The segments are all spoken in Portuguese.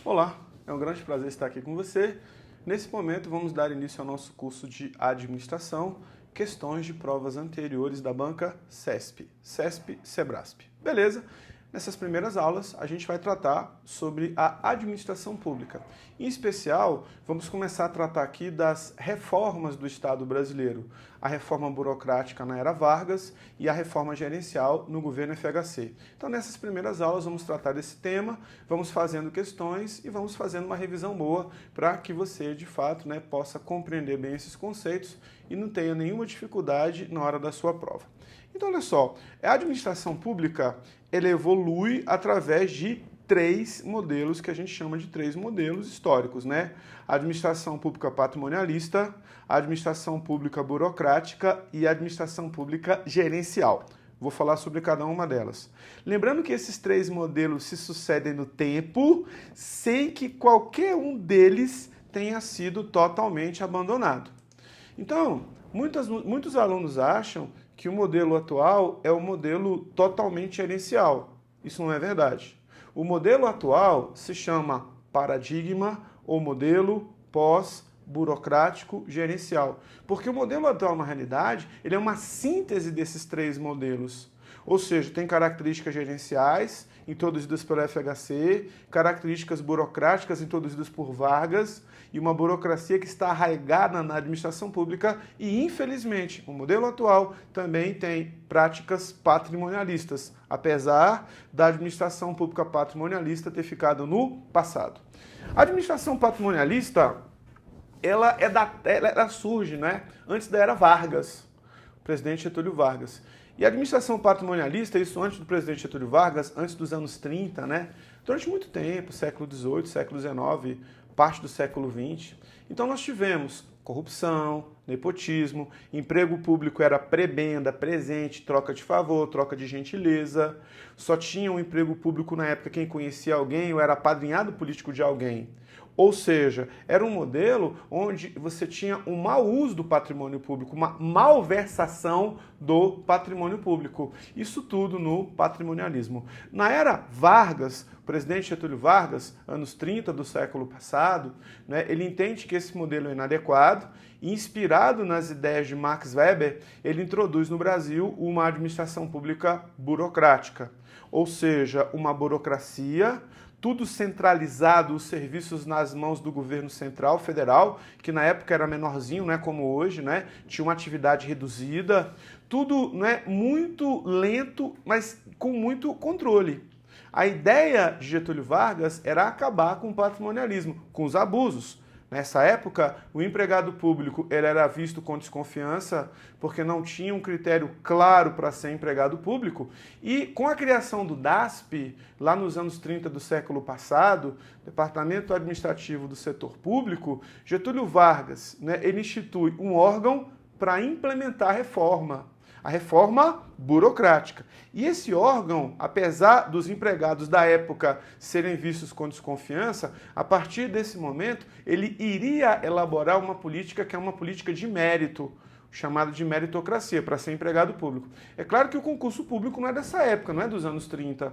Olá, é um grande prazer estar aqui com você. Nesse momento vamos dar início ao nosso curso de Administração, questões de provas anteriores da banca CESP, CESP-Sebrasp. Beleza? Nessas primeiras aulas a gente vai tratar sobre a administração pública. Em especial, vamos começar a tratar aqui das reformas do Estado brasileiro, a reforma burocrática na era Vargas e a reforma gerencial no governo FHC. Então nessas primeiras aulas vamos tratar desse tema, vamos fazendo questões e vamos fazendo uma revisão boa para que você de fato possa compreender bem esses conceitos e não tenha nenhuma dificuldade na hora da sua prova. Então, olha só, a administração pública ela evolui através de três modelos que a gente chama de três modelos históricos, né? A administração pública patrimonialista, a administração pública burocrática e a administração pública gerencial. Vou falar sobre cada uma delas. Lembrando que esses três modelos se sucedem no tempo, sem que qualquer um deles tenha sido totalmente abandonado. Então, muitos alunos acham que o modelo atual é o modelo totalmente gerencial. Isso não é verdade. O modelo atual se chama paradigma ou modelo pós-burocrático gerencial. Porque o modelo atual, na realidade, ele é uma síntese desses três modelos. Ou seja, tem características gerenciais introduzidas pelo FHC, características burocráticas introduzidas por Vargas e uma burocracia que está arraigada na administração pública e, infelizmente, o modelo atual também tem práticas patrimonialistas, apesar da administração pública patrimonialista ter ficado no passado. A administração patrimonialista, ela surge, antes da era Vargas, presidente Getúlio Vargas. E a administração patrimonialista, isso antes do presidente Getúlio Vargas, antes dos anos 30, durante muito tempo, século XVIII, século XIX, parte do século XX. Então nós tivemos corrupção, nepotismo, emprego público era prebenda, presente, troca de favor, troca de gentileza. Só tinha um emprego público na época quem conhecia alguém ou era apadrinhado político de alguém. Ou seja, era um modelo onde você tinha um mau uso do patrimônio público, uma malversação do patrimônio público. Isso tudo no patrimonialismo. Na era Vargas, o presidente Getúlio Vargas, anos 30 do século passado, ele entende que esse modelo é inadequado e, inspirado nas ideias de Max Weber, ele introduz no Brasil uma administração pública burocrática. Ou seja, uma burocracia, tudo centralizado, os serviços nas mãos do governo central, federal, que na época era menorzinho, como hoje, tinha uma atividade reduzida, tudo muito lento, mas com muito controle. A ideia de Getúlio Vargas era acabar com o patrimonialismo, com os abusos. Nessa época, o empregado público ele era visto com desconfiança porque não tinha um critério claro para ser empregado público. E com a criação do DASP, lá nos anos 30 do século passado, Departamento Administrativo do Setor Público, Getúlio Vargas ele institui um órgão para implementar a reforma burocrática. E esse órgão, apesar dos empregados da época serem vistos com desconfiança, a partir desse momento ele iria elaborar uma política que é uma política de mérito, chamada de meritocracia, para ser empregado público. É claro que o concurso público não é dessa época, não é dos anos 30,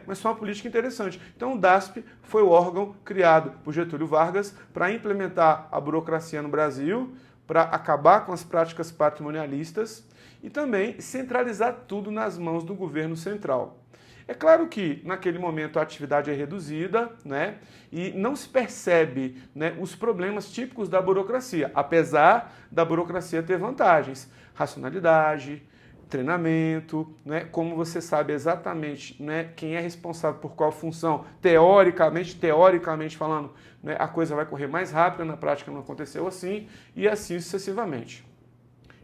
mas foi uma política interessante. Então o DASP foi o órgão criado por Getúlio Vargas para implementar a burocracia no Brasil, para acabar com as práticas patrimonialistas e também centralizar tudo nas mãos do governo central. É claro que naquele momento a atividade é reduzida, e não se percebe os problemas típicos da burocracia, apesar da burocracia ter vantagens, racionalidade, treinamento, como você sabe exatamente quem é responsável por qual função, teoricamente falando, a coisa vai correr mais rápido, na prática não aconteceu assim, e assim sucessivamente.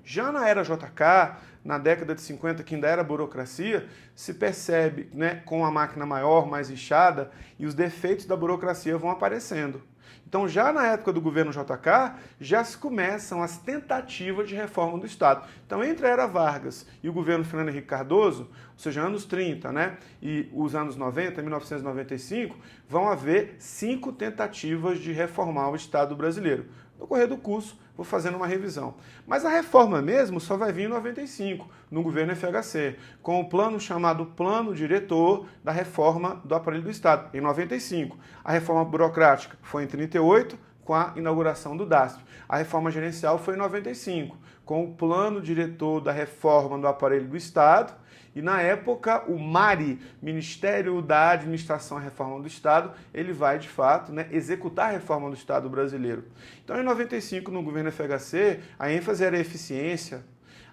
Já na era JK, na década de 50, que ainda era burocracia, se percebe com a máquina maior, mais inchada, e os defeitos da burocracia vão aparecendo. Então, já na época do governo JK, já se começam as tentativas de reforma do Estado. Então, entre a era Vargas e o governo Fernando Henrique Cardoso, ou seja, anos 30, e os anos 90, 1995, vão haver 5 tentativas de reformar o Estado brasileiro. No correr do curso, vou fazendo uma revisão. Mas a reforma mesmo só vai vir em 95, no governo FHC, com o plano chamado Plano Diretor da Reforma do Aparelho do Estado, em 95. A reforma burocrática foi em 38, com a inauguração do DASP. A reforma gerencial foi em 95, com o Plano Diretor da Reforma do Aparelho do Estado, e na época o MARI, Ministério da Administração e Reforma do Estado, ele vai de fato, né, executar a reforma do Estado brasileiro. Então em 95, no governo FHC, a ênfase era a eficiência,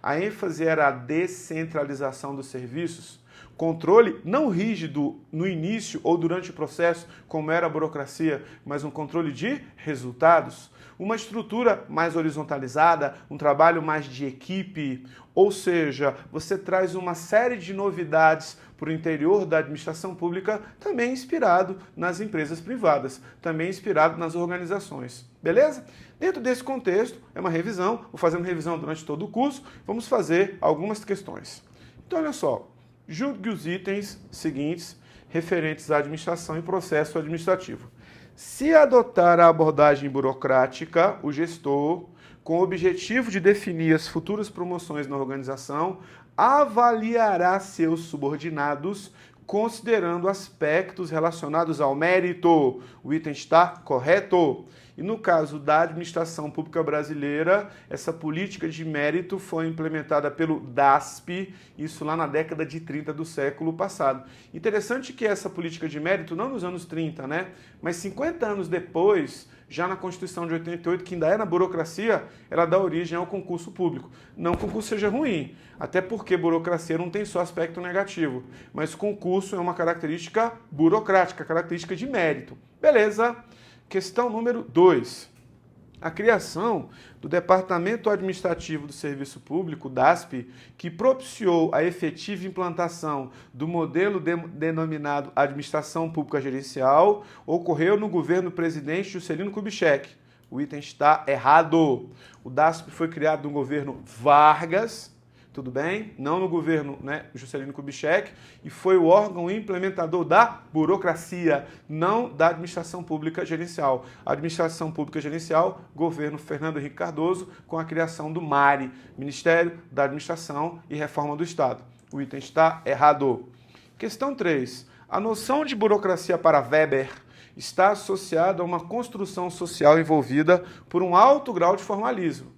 a ênfase era a descentralização dos serviços, controle não rígido no início ou durante o processo, como era a burocracia, mas um controle de resultados, uma estrutura mais horizontalizada, um trabalho mais de equipe, ou seja, você traz uma série de novidades para o interior da administração pública, também inspirado nas empresas privadas, também inspirado nas organizações. Beleza? Dentro desse contexto, é uma revisão, vou fazendo revisão durante todo o curso, vamos fazer algumas questões. Então, olha só, julgue os itens seguintes referentes à administração e processo administrativo. Se adotar a abordagem burocrática, o gestor, com o objetivo de definir as futuras promoções na organização, avaliará seus subordinados considerando aspectos relacionados ao mérito. O item está correto. E no caso da administração pública brasileira, essa política de mérito foi implementada pelo DASP, isso lá na década de 30 do século passado. Interessante que essa política de mérito, não nos anos 30, né, mas 50 anos depois, já na Constituição de 88, que ainda é na burocracia, ela dá origem ao concurso público. Não que o concurso seja ruim, até porque burocracia não tem só aspecto negativo, mas concurso é uma característica burocrática, característica de mérito. Beleza? Questão número 2. A criação do Departamento Administrativo do Serviço Público, DASP, que propiciou a efetiva implantação do modelo denominado Administração Pública Gerencial, ocorreu no governo presidente Juscelino Kubitschek. O item está errado. O DASP foi criado no governo Vargas, tudo bem? Não no governo, né, Juscelino Kubitschek, e foi o órgão implementador da burocracia, não da administração pública gerencial. A administração pública gerencial, governo Fernando Henrique Cardoso, com a criação do MARI, Ministério da Administração e Reforma do Estado. O item está errado. Questão 3. A noção de burocracia para Weber está associada a uma construção social envolvida por um alto grau de formalismo,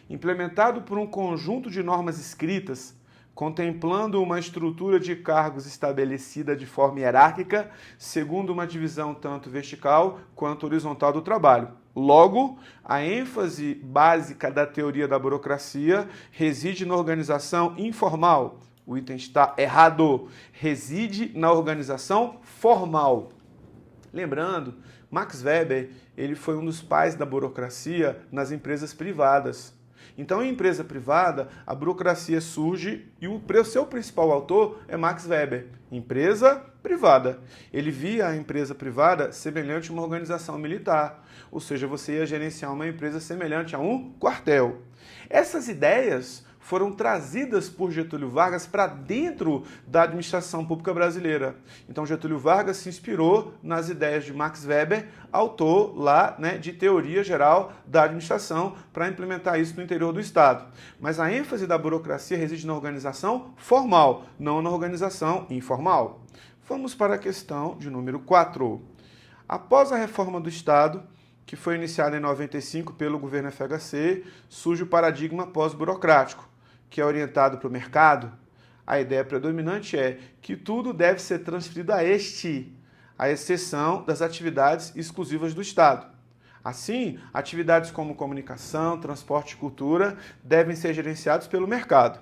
implementado por um conjunto de normas escritas, contemplando uma estrutura de cargos estabelecida de forma hierárquica, segundo uma divisão tanto vertical quanto horizontal do trabalho. Logo, a ênfase básica da teoria da burocracia reside na organização informal. O item está errado. Reside na organização formal. Lembrando, Max Weber, ele foi um dos pais da burocracia nas empresas privadas. Então, em empresa privada, a burocracia surge e o seu principal autor é Max Weber, empresa privada. Ele via a empresa privada semelhante a uma organização militar, ou seja, você ia gerenciar uma empresa semelhante a um quartel. Essas ideias foram trazidas por Getúlio Vargas para dentro da administração pública brasileira. Então Getúlio Vargas se inspirou nas ideias de Max Weber, autor lá, né, de teoria geral da administração, para implementar isso no interior do Estado. Mas a ênfase da burocracia reside na organização formal, não na organização informal. Vamos para a questão de número 4. Após a reforma do Estado, que foi iniciada em 95 pelo governo FHC, surge o paradigma pós-burocrático, que é orientado para o mercado. A ideia predominante é que tudo deve ser transferido a este, à exceção das atividades exclusivas do Estado. Assim, atividades como comunicação, transporte e cultura devem ser gerenciados pelo mercado.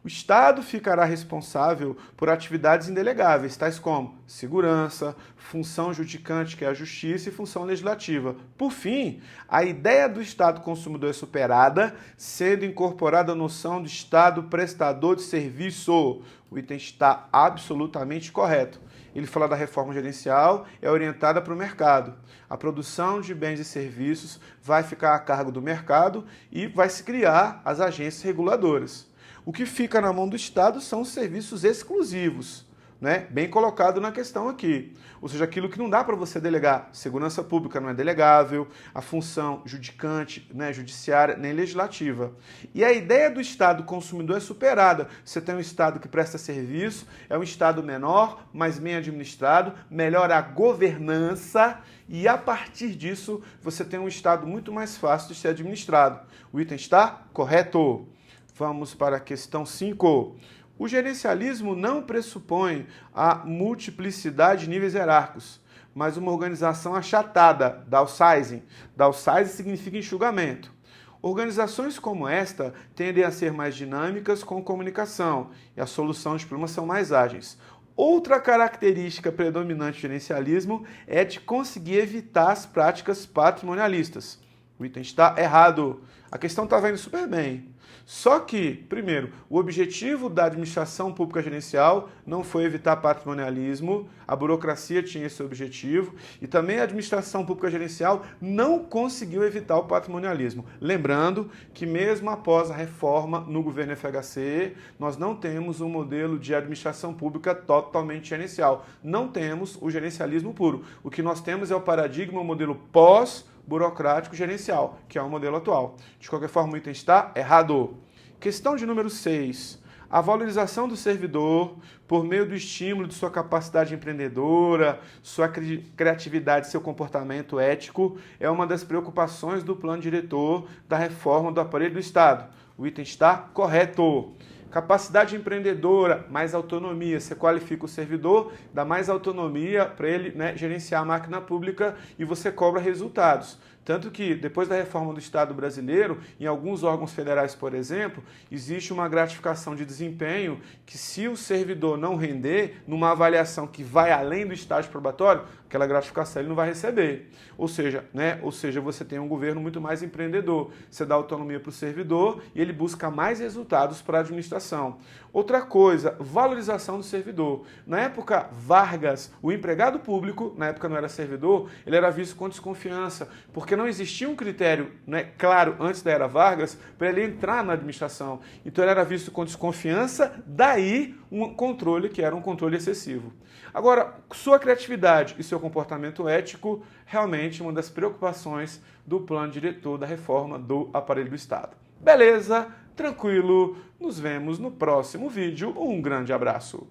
O Estado ficará responsável por atividades indelegáveis, tais como segurança, função judicante, que é a justiça, e função legislativa. Por fim, a ideia do Estado consumidor é superada, sendo incorporada a noção de Estado prestador de serviço. O item está absolutamente correto. Ele fala da reforma gerencial, é orientada para o mercado. A produção de bens e serviços vai ficar a cargo do mercado e vai se criar as agências reguladoras. O que fica na mão do Estado são os serviços exclusivos. né, bem colocado na questão aqui. Ou seja, aquilo que não dá para você delegar. Segurança pública não é delegável, a função judicante, né, judiciária, nem legislativa. E a ideia do Estado consumidor é superada. Você tem um Estado que presta serviço, é um Estado menor, mas bem administrado, melhora a governança e a partir disso você tem um Estado muito mais fácil de ser administrado. O item está correto. Vamos para a questão 5. O gerencialismo não pressupõe a multiplicidade de níveis hierárquicos, mas uma organização achatada, downsizing. Downsizing significa enxugamento. Organizações como esta tendem a ser mais dinâmicas com comunicação e a solução de problemas são mais ágeis. Outra característica predominante do gerencialismo é de conseguir evitar as práticas patrimonialistas. O item está errado. A questão estava indo super bem. Só que, primeiro, o objetivo da administração pública gerencial não foi evitar patrimonialismo, a burocracia tinha esse objetivo, e também a administração pública gerencial não conseguiu evitar o patrimonialismo. Lembrando que mesmo após a reforma no governo FHC, nós não temos um modelo de administração pública totalmente gerencial. Não temos o gerencialismo puro. O que nós temos é o paradigma, o modelo pós-burocrático gerencial, que é o modelo atual. De qualquer forma, o item está errado. Questão de número 6. A valorização do servidor por meio do estímulo de sua capacidade empreendedora, sua criatividade e seu comportamento ético é uma das preocupações do plano diretor da reforma do aparelho do Estado. O item está correto. Capacidade empreendedora, mais autonomia. Você qualifica o servidor, dá mais autonomia para ele, né, gerenciar a máquina pública e você cobra resultados. Tanto que, depois da reforma do Estado brasileiro, em alguns órgãos federais, por exemplo, existe uma gratificação de desempenho que, se o servidor não render, numa avaliação que vai além do estágio probatório, aquela gratificação ele não vai receber. Ou seja, você tem um governo muito mais empreendedor. Você dá autonomia para o servidor e ele busca mais resultados para a administração. Outra coisa, valorização do servidor. Na época Vargas, o empregado público, na época não era servidor, ele era visto com desconfiança, porque não existia um critério, né, claro, antes da era Vargas, para ele entrar na administração. Então ele era visto com desconfiança, daí um controle que era um controle excessivo. Agora, sua criatividade e seu comportamento ético, realmente uma das preocupações do plano diretor da reforma do aparelho do Estado. Beleza? Tranquilo? Nos vemos no próximo vídeo. Um grande abraço!